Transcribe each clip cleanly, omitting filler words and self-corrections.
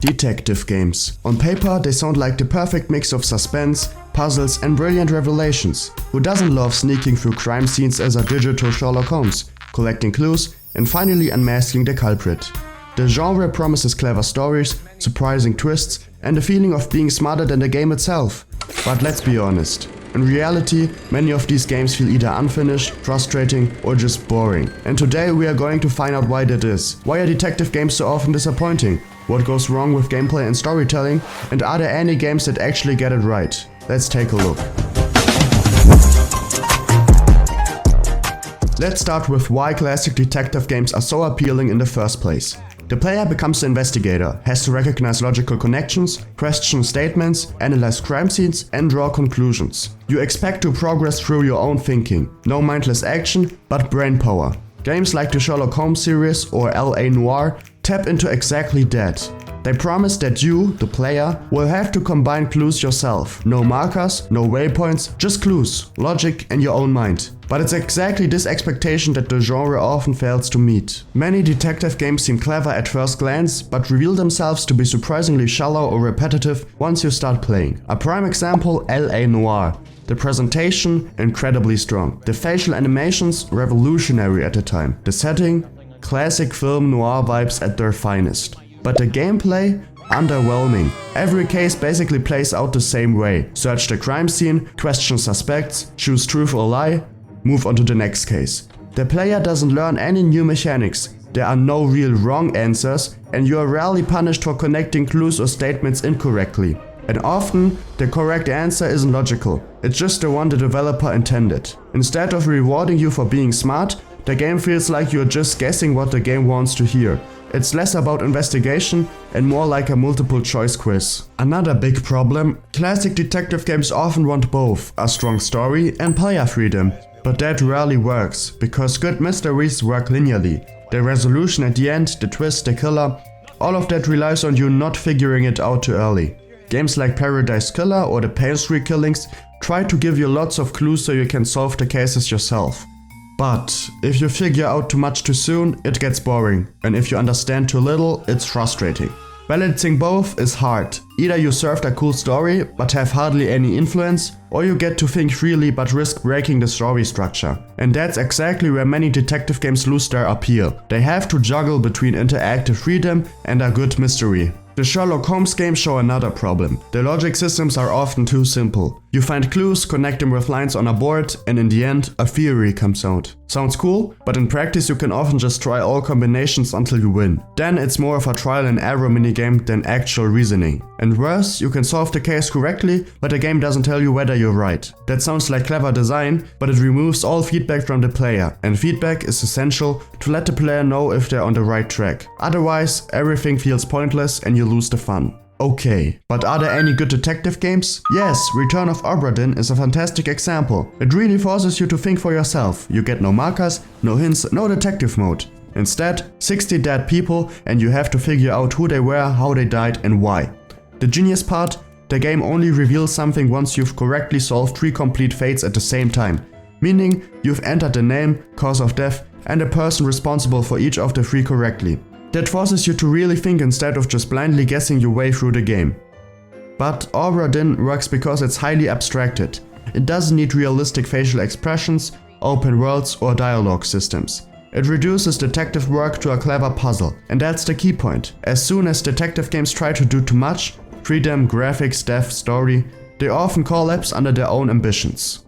Detective games. On paper, they sound like the perfect mix of suspense, puzzles and brilliant revelations. Who doesn't love sneaking through crime scenes as a digital Sherlock Holmes, collecting clues and finally unmasking the culprit? The genre promises clever stories, surprising twists and a feeling of being smarter than the game itself. But let's be honest. In reality, many of these games feel either unfinished, frustrating or just boring. And today we are going to find out why that is. Why are detective games so often disappointing? What goes wrong with gameplay and storytelling? And are there any games that actually get it right? Let's take a look. Let's start with why classic detective games are so appealing in the first place. The player becomes the investigator, has to recognize logical connections, question statements, analyze crime scenes and draw conclusions. You expect to progress through your own thinking. No mindless action, but brain power. Games like the Sherlock Holmes series or LA Noire tap into exactly that. They promise that you, the player, will have to combine clues yourself. No markers, no waypoints, just clues, logic and your own mind. But it's exactly this expectation that the genre often fails to meet. Many detective games seem clever at first glance, but reveal themselves to be surprisingly shallow or repetitive once you start playing. A prime example, LA Noire. The presentation, incredibly strong. The facial animations, revolutionary at the time. The setting, classic film noir vibes at their finest. But the gameplay? Underwhelming. Every case basically plays out the same way. Search the crime scene, question suspects, choose truth or lie, move on to the next case. The player doesn't learn any new mechanics. There are no real wrong answers and you are rarely punished for connecting clues or statements incorrectly. And often, the correct answer isn't logical. It's just the one the developer intended. Instead of rewarding you for being smart, the game feels like you're just guessing what the game wants to hear. It's less about investigation and more like a multiple choice quiz. Another big problem, classic detective games often want both a strong story and player freedom. But that rarely works, because good mysteries work linearly. The resolution at the end, the twist, the killer, all of that relies on you not figuring it out too early. Games like Paradise Killer or the Pale Street Killings try to give you lots of clues so you can solve the cases yourself. But if you figure out too much too soon, it gets boring, and if you understand too little, it's frustrating. Balancing both is hard. Either you served a cool story but have hardly any influence, or you get to think freely but risk breaking the story structure. And that's exactly where many detective games lose their appeal. They have to juggle between interactive freedom and a good mystery. The Sherlock Holmes games show another problem. The logic systems are often too simple. You find clues, connect them with lines on a board, and in the end, a theory comes out. Sounds cool, but in practice you can often just try all combinations until you win. Then it's more of a trial and error minigame than actual reasoning. And worse, you can solve the case correctly, but the game doesn't tell you whether you're right. That sounds like clever design, but it removes all feedback from the player, and feedback is essential to let the player know if they're on the right track. Otherwise, everything feels pointless and you lose the fun. Okay, but are there any good detective games? Yes, Return of Obra Dinn is a fantastic example. It really forces you to think for yourself. You get no markers, no hints, no detective mode. Instead, 60 dead people and you have to figure out who they were, how they died and why. The genius part? The game only reveals something once you've correctly solved 3 complete fates at the same time. Meaning, you've entered the name, cause of death and the person responsible for each of the 3 correctly. That forces you to really think instead of just blindly guessing your way through the game. But Obra Dinn works because it's highly abstracted. It doesn't need realistic facial expressions, open worlds or dialogue systems. It reduces detective work to a clever puzzle. And that's the key point. As soon as detective games try to do too much, freedom, graphics, depth, story, they often collapse under their own ambitions.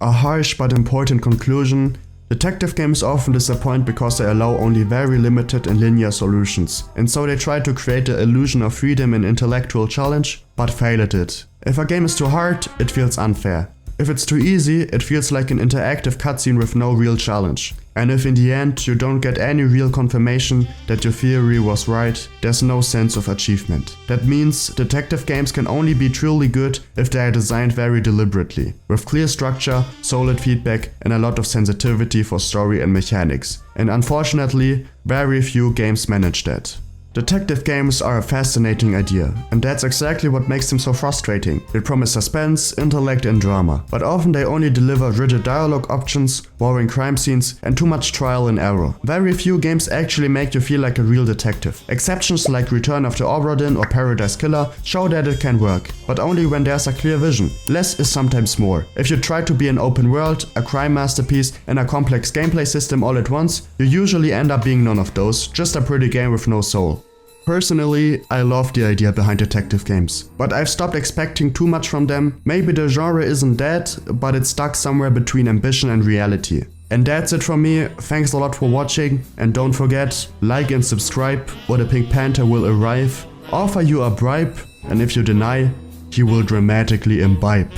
A harsh but important conclusion. Detective games often disappoint because they allow only very limited and linear solutions, and so they try to create the illusion of freedom and intellectual challenge, but fail at it. If a game is too hard, it feels unfair. If it's too easy, it feels like an interactive cutscene with no real challenge. And if in the end you don't get any real confirmation that your theory was right, there's no sense of achievement. That means detective games can only be truly good if they are designed very deliberately, with clear structure, solid feedback and a lot of sensitivity for story and mechanics. And unfortunately, very few games manage that. Detective games are a fascinating idea, and that's exactly what makes them so frustrating. They promise suspense, intellect and drama, but often they only deliver rigid dialogue options, boring crime scenes and too much trial and error. Very few games actually make you feel like a real detective. Exceptions like Return of the Obra Dinn or Paradise Killer show that it can work, but only when there's a clear vision. Less is sometimes more. If you try to be an open world, a crime masterpiece and a complex gameplay system all at once, you usually end up being none of those, just a pretty game with no soul. Personally, I love the idea behind detective games, but I've stopped expecting too much from them. Maybe the genre isn't dead, but it's stuck somewhere between ambition and reality. And that's it from me. Thanks a lot for watching, and don't forget, like and subscribe or the Pink Panther will arrive, offer you a bribe, and if you deny, he will dramatically imbibe.